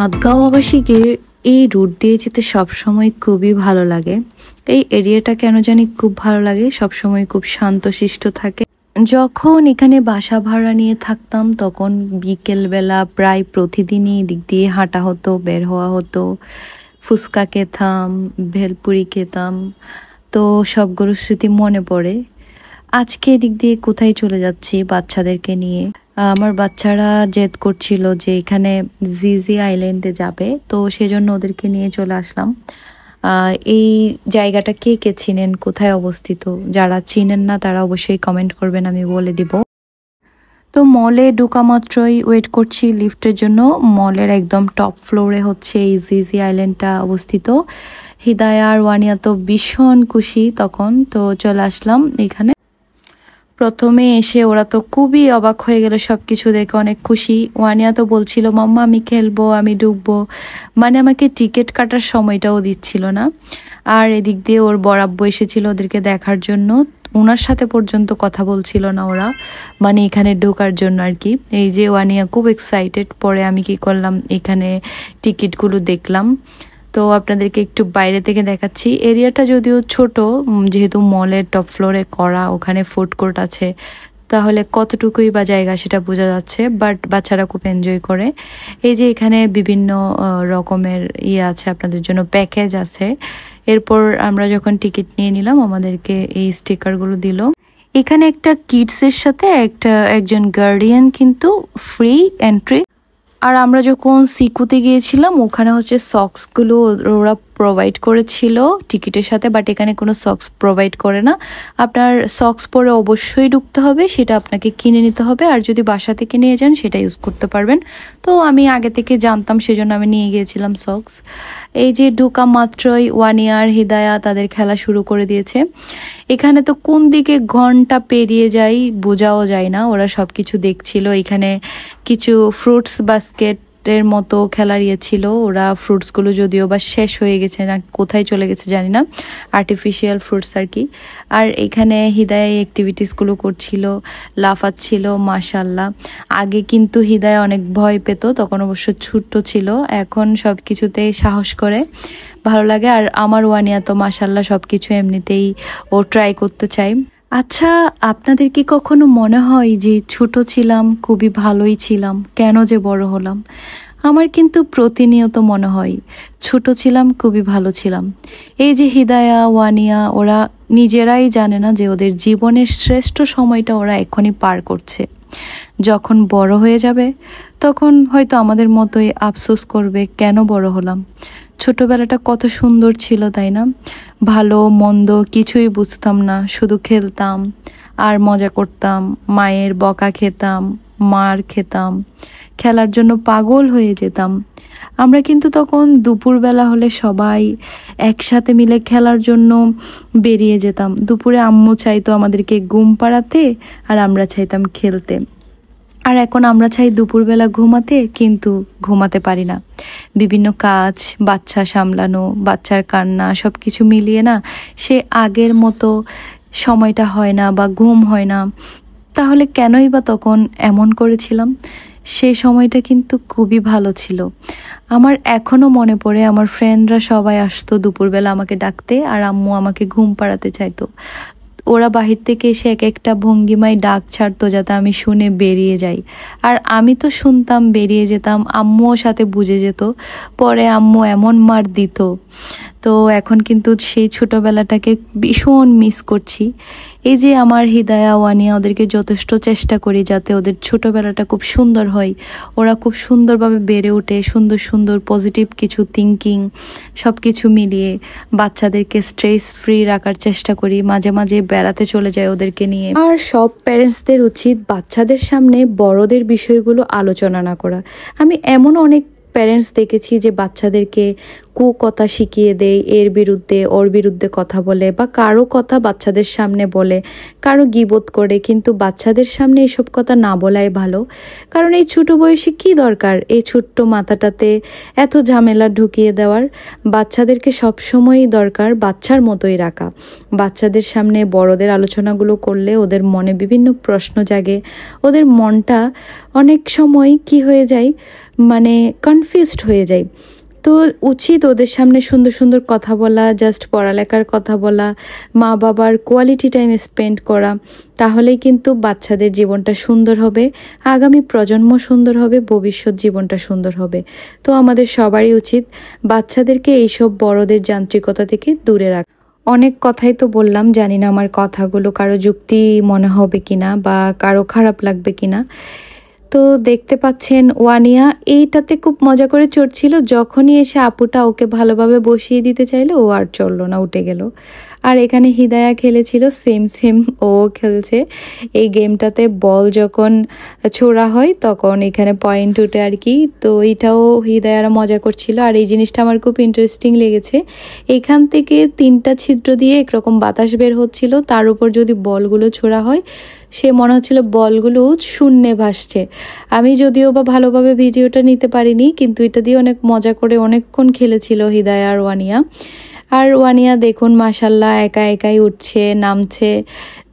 চাঁদগাঁও আবাসিকের এই রুট দিয়ে যেতে সবসময় খুবই ভালো লাগে। এই এরিয়াটা কেন জানি খুব ভালো লাগে, সবসময় খুব শান্তশিষ্ট থাকে। যখন এখানে বাসা ভাড়া নিয়ে থাকতাম তখন বিকেলবেলা প্রায় প্রতিদিনই এদিক দিয়ে হাঁটা হতো, বের হওয়া হতো, ফুচকা খেতাম, ভেলপুরি খেতাম। তো সবগুলো স্মৃতি মনে পড়ে। আজকে এদিক দিয়ে কোথায় চলে যাচ্ছি বাচ্চাদেরকে নিয়ে। আমার বাচ্চারা জেদ করছিল যে এখানে জিজি আইল্যান্ডে যাবে, তো সেজন্য ওদেরকে নিয়ে চলে আসলাম। এই জায়গাটা কে কে চিনেন, কোথায় অবস্থিত? যারা চিনেন না তারা অবশ্যই কমেন্ট করবেন, আমি বলে দিব। তো মলে ঢোকা মাত্রই ওয়েট করছি লিফটের জন্য। মলের একদম টপ ফ্লোরে হচ্ছে এই জিজি আইল্যান্ডটা অবস্থিত। হিদায়া আর ওয়ানিয়া তো ভীষণ খুশি তখন, তো চলে আসলাম এখানে। প্রথমে এসে ওরা তো খুবই অবাক হয়ে গেল, সবকিছু দেখে অনেক খুশি। ওয়ানিয়া তো বলছিল মাম্মা আমি খেলবো, আমি ডুববো, মানে আমাকে টিকিট কাটার সময়টাও দিচ্ছিল না। আর এদিক দিয়ে ওর বরাব্বু এসেছিল ওদেরকে দেখার জন্য, ওনার সাথে পর্যন্ত কথা বলছিল না ওরা, মানে এখানে ঢোকার জন্য আর কি। এই যে ওয়ানিয়া খুব এক্সাইটেড। পরে আমি কি করলাম, এখানে টিকিটগুলো দেখলাম। তো আপনাদেরকে একটু বাইরে থেকে দেখাচ্ছি। এরিয়াটা যদিও ছোট, যেহেতু মলের টপ ফ্লোরে করা, ওখানে ফুড কোর্ট আছে, তাহলে কতটুকুই বা জায়গা সেটা বোঝা যাচ্ছে, বাট বাচ্চারা খুব এনজয় করে। এই যে এখানে বিভিন্ন রকমের আছে আপনাদের জন্য, প্যাকেজ আছে। এরপর আমরা যখন টিকিট নিয়ে নিলাম আমাদেরকে এই স্টিকারগুলো দিল। এখানে একটা কিডসের সাথে একজন গার্ডিয়ান কিন্তু ফ্রি এন্ট্রি। আর আমরা যখন সিকুতে গিয়েছিলাম ওখানে হচ্ছে সক্সগুলো ওরা প্রোভাইড করেছিল টিকিটের সাথে, বাট এখানে কোনো সক্স প্রোভাইড করে না। আপনার সক্স পরে অবশ্যই ঢুকতে হবে, সেটা আপনাকে কিনে নিতে হবে। আর যদি বাসা থেকে নিয়ে যান সেটা ইউজ করতে পারবেন। তো আমি আগে থেকে জানতাম, সেজন্য আমি নিয়ে গিয়েছিলাম সক্স। এই যে ঢুকা মাত্রই ওয়ানিয়া আর হিদায়া তাদের খেলা শুরু করে দিয়েছে। এখানে তো কোন দিকে ঘন্টা পেরিয়ে যায় বোঝাও যায় না, ওরা সব কিছু দেখছিল। এখানে কিছু ফ্রুটস বাস্কেটের মতো খেলার ছিল, ওরা ফ্রুটসগুলো যদিও বা শেষ হয়ে গেছে না কোথায় চলে গেছে জানি না, আর্টিফিশিয়াল ফ্রুটস আর কি। আর এখানে হিদায়া এই অ্যাক্টিভিটিসগুলো করছিল, লাফাচ্ছিল। মাশাল্লাহ, আগে কিন্তু হিদায়া অনেক ভয় পেত, তখন অবশ্য ছোট্ট ছিল, এখন সব কিছুতে সাহস করে, ভালো লাগে। আর আমার ওয়ানিয়া তো মাশাল্লাহ সব কিছু এমনিতেই ও ট্রাই করতে চাই। আচ্ছা, আপনাদের কি কখনো মনে হয় যে ছোট ছিলাম খুবই ভালোই ছিলাম, কেন যে বড় হলাম? আমার কিন্তু প্রতিনিয়ত মনে হয় ছোট ছিলাম খুবই ভালো ছিলাম। এই যে হিদায়া, ওয়ানিয়া, ওরা নিজেরাই জানে না যে ওদের জীবনের শ্রেষ্ঠ সময়টা ওরা এখনই পার করছে। যখন বড় হয়ে যাবে তখন হয়তো আমাদের মতোই আফসোস করবে কেন বড় হলাম। ছোটবেলাটা কত সুন্দর ছিল, তাই না? ভালো মন্দ কিছুই বুঝতাম না, শুধু খেলতাম আর মজা করতাম, মায়ের বকা খেতাম, মার খেতাম, খেলার জন্য পাগল হয়ে যেতাম। আমরা কিন্তু তখন দুপুরবেলা হলে সবাই একসাথে মিলে খেলার জন্য বেরিয়ে যেতাম। দুপুরে আম্মু চাইতো আমাদেরকে ঘুম পাড়াতে আর আমরা চাইতাম খেলতে। আর এখন আমরা চাই দুপুরবেলা ঘুমাতে, কিন্তু ঘুমাতে পারি না। বিভিন্ন কাজ, বাচ্চা সামলানো, বাচ্চার কান্না, সব কিছু মিলিয়ে না সে আগের মতো সময়টা হয় না বা ঘুম হয় না। তাহলে কেনই বা তখন এমন করেছিলাম? সেই সময়টা কিন্তু খুবই ভালো ছিল। আমার এখনও মনে পড়ে, আমার ফ্রেন্ডরা সবাই আসতো দুপুরবেলা আমাকে ডাকতে, আর আম্মু আমাকে ঘুম পাড়াতে চাইতো। ওরা বাহির থেকে এসে এক একটা ভঙ্গিমায় ডাক ছাড়তো যাতে আমি শুনে বেরিয়ে যাই। আর আমি তো শুনতাম, বেরিয়ে যেতাম, আম্মুও সাথে বুঝে যেত। পরে আম্মু এমন মার দিত। তো এখন কিন্তু সেই ছোটবেলাটাকে ভীষণ মিস করছি। এই যে আমার হিদায়া, ওয়ানিয়া, ওদেরকে যথেষ্ট চেষ্টা করি যাতে ওদের ছোটবেলাটা খুব সুন্দর হয়, ওরা খুব সুন্দরভাবে বেড়ে ওঠে, সুন্দর সুন্দর পজিটিভ কিছু থিঙ্কিং সব কিছু মিলিয়ে বাচ্চাদেরকে স্ট্রেস ফ্রি রাখার চেষ্টা করি। মাঝে মাঝে বেড়াতে চলে যায় ওদেরকে নিয়ে। আর সব প্যারেন্টসদের উচিত বাচ্চাদের সামনে বড়দের বিষয়গুলো আলোচনা না করা। আমি এমন অনেক প্যারেন্টস দেখেছি যে বাচ্চাদেরকে কথা শিখিয়ে দেয়, এর বিরুদ্ধে ওর বিরুদ্ধে কথা বলে বা কারো কথা বাচ্চাদের সামনে বলে, কারো গীবত করে। কিন্তু বাচ্চাদের সামনে এসব কথা না বলাই ভালো, কারণ এই ছোট বয়সে কি দরকার এই ছোট্ট মাথাটাতে এত ঝামেলা ঢুকিয়ে দেওয়ার। বাচ্চাদেরকে সবসময়ই দরকার বাচ্চার মতোই রাখা। বাচ্চাদের সামনে বড়দের আলোচনাগুলো করলে ওদের মনে বিভিন্ন প্রশ্ন জাগে, ওদের মনটা অনেক সময় কি হয়ে যায়, মানে কনফিউজড হয়ে যায়। তো উচিত ওদের সামনে সুন্দর সুন্দর কথা বলা, জাস্ট পড়ালেখার কথা বলা, মা বাবার কোয়ালিটি টাইম স্পেন্ড করা। তাহলেই কিন্তু বাচ্চাদের জীবনটা সুন্দর হবে, আগামী প্রজন্ম সুন্দর হবে, ভবিষ্যৎ জীবনটা সুন্দর হবে। তো আমাদের সবারই উচিত বাচ্চাদেরকে এইসব বড়দের যান্ত্রিকতা থেকে দূরে রাখা। অনেক কথাই তো বললাম, জানি না আমার কথাগুলো কারো যুক্তি মনে হবে কিনা বা কারো খারাপ লাগবে কিনা। তো দেখতে পাচ্ছেন ওয়ানিয়া এইটাতে খুব মজা করে চড়ছিল। যখনই এসে আপুটা ওকে ভালোভাবে বসিয়ে দিতে চাইলো ও আর চললো না, উঠে গেল। আর এখানে হিদায়া খেলেছিল, সেম সেম ও খেলছে। এই গেমটাতে বল যখন ছোড়া হয় তখন এখানে পয়েন্ট উঠে আর কি। তো এইটাও হিদায়ারা মজা করছিল। আর এই জিনিসটা আমার খুব ইন্টারেস্টিং লেগেছে। এখান থেকে 3টা ছিদ্র দিয়ে একরকম বাতাস বের হচ্ছিল, তার উপর যদি বলগুলো ছোড়া হয় সে মনে হচ্ছিল বলগুলো শূন্যে ভাসছে। আমি যদিও বা ভালোভাবে ভিডিওটা নিতে পারিনি, কিন্তু এটা দিয়ে অনেক মজা করে অনেকক্ষণ খেলেছিল হিদায়া আর ওয়ানিয়া। আর ওয়ানিয়া দেখুন মাশাল্লাহ একা একাই উঠছে নামছে।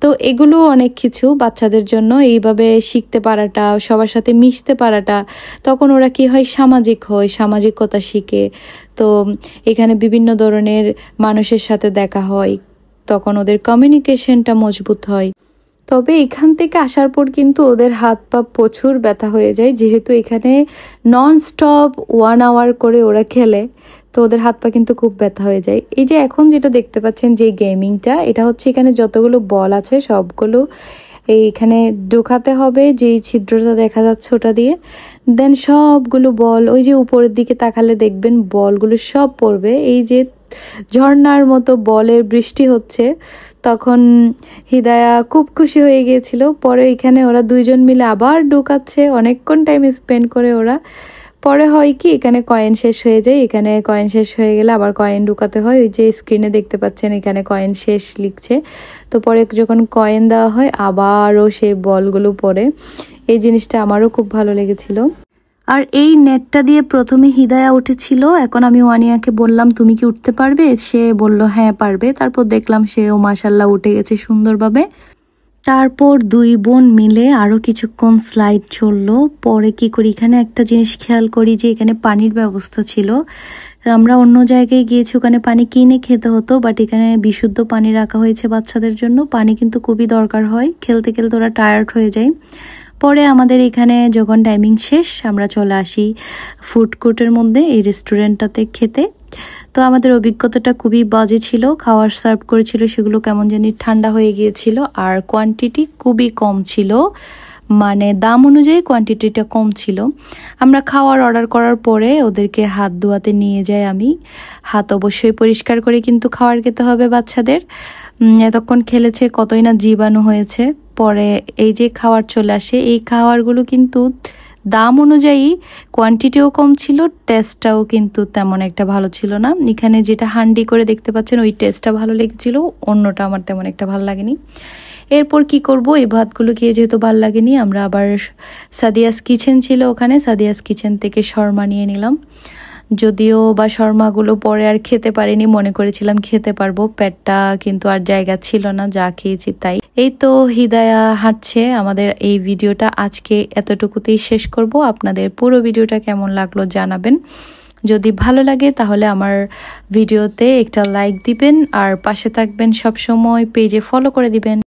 তো এগুলো অনেক কিছু বাচ্চাদের জন্য, এইভাবে শিখতে পারাটা, সবার সাথে মিশতে পারাটা, তখন ওরা কি হয় সামাজিক হয়, সামাজিকতা শিখে। তো এখানে বিভিন্ন ধরনের মানুষের সাথে দেখা হয়, তখন ওদের কমিউনিকেশনটা মজবুত হয়। তবে এখান থেকে আসার পর কিন্তু ওদের হাত পা প্রচুর ব্যথা হয়ে যায়, যেহেতু এখানে নন স্টপ 1 আওয়ার করে ওরা খেলে। তো ওদের হাত পা কিন্তু খুব ব্যথা হয়ে যায়। এই যে এখন যেটা দেখতে পাচ্ছেন যে গেমিংটা, এটা হচ্ছে এখানে যতগুলো বল আছে সবগুলো এইখানে ঢোকাতে হবে, যেই ছিদ্রটা দেখা যাচ্ছে ওটা দিয়ে। দেন সবগুলো বল ওই যে উপরের দিকে তাকালে দেখবেন বলগুলো সব পড়বে। এই যে ঝর্ণার মতো বলের বৃষ্টি হচ্ছে, তখন হিদায়া খুব খুশি হয়ে গিয়েছিল। পরে এখানে ওরা 2জন মিলে আবার ঢোকাচ্ছে, অনেকক্ষণ টাইম স্পেন্ড করে ওরা। পরে হয় কি এখানে কয়েন শেষ হয়ে যায়, এখানে কয়েন শেষ হয়ে গেলে আবার কয়েন ঢুকাতে হয়। ওই যে স্ক্রিনে দেখতে পাচ্ছেন এখানে কয়েন শেষ লিখছে। তো পরে যখন কয়েন দেওয়া হয় আবারও সেই বলগুলো পড়ে। এই জিনিসটা আমারও খুব ভালো লেগেছিল। আর এই নেটটা দিয়ে প্রথমে হিদায়া উঠেছিল। এখন আমি ওয়ানিয়াকে বললাম তুমি কি উঠতে পারবে, সে বলল হ্যাঁ পারবে। তারপর দেখলাম সেও মাশাল্লাহ উঠে গেছে সুন্দরভাবে। তারপর 2 বোন মিলে আরো কিছুক্ষণ স্লাইড চললো। পরে কি করি, এখানে একটা জিনিস খেয়াল করি যে এখানে পানির ব্যবস্থা ছিল। আমরা অন্য জায়গায় গিয়েছি, ওখানে পানি কিনে খেতে হতো, বাট এখানে বিশুদ্ধ পানি রাখা হয়েছে বাচ্চাদের জন্য। পানি কিন্তু খুবই দরকার হয়, খেলতে খেলতে ওরা টায়ার্ড হয়ে যায়। পরে আমাদের এখানে যখন টাইমিং শেষ আমরা চলে আসি ফুড কোর্টের মধ্যে এই রেস্টুরেন্টটাতে খেতে। তো আমাদের অভিজ্ঞতাটা খুবই বাজে ছিল। খাবার সার্ভ করেছিল সেগুলো কেমন জানি ঠান্ডা হয়ে গিয়েছিল, আর কোয়ান্টিটি খুবই কম ছিল, মানে দাম অনুযায়ী কোয়ান্টিটিটা কম ছিল। আমরা খাওয়ার অর্ডার করার পরে ওদেরকে হাত ধোয়াতে নিয়ে যাই আমি। হাত অবশ্যই পরিষ্কার করে কিন্তু খাবার খেতে হবে বাচ্চাদের। এতক্ষণ খেলেছে কতই না জীবাণু হয়েছে। পরে এই যে খাবার চলে আসে, এই খাবারগুলো কিন্তু দাম অনুযায়ী কোয়ান্টিটিও কম ছিল, টেস্টটাও কিন্তু তেমন একটা ভালো ছিল না। এখানে যেটা হান্ডি করে দেখতে পাচ্ছেন ওই টেস্টটা ভালো লেগেছিল, অন্যটা আমার তেমন একটা ভালো লাগেনি। এরপর কি করব, এই ভাতগুলো খেয়ে যেহেতু ভালো লাগেনি, আমরা আবার সাদিয়াস কিচেন ছিল ওখানে, সাদিয়াস কিচেন থেকে শর্মা নিয়ে নিলাম। যদিও বা শর্মাগুলো পরে আর খেতে পারিনি, মনে করেছিলাম খেতে পারবো, পেটটা কিন্তু আর জায়গা ছিল না, যা খেয়েছি তাই। এই তো হিদায়া হাঁটছে। আমাদের এই ভিডিওটা আজকে এতটুকুতেই শেষ করব। আপনাদের পুরো ভিডিওটা কেমন লাগলো জানাবেন। যদি ভালো লাগে তাহলে আমার ভিডিওতে একটা লাইক দিবেন, আর পাশে থাকবেন সব সময়, পেজে ফলো করে দিবেন।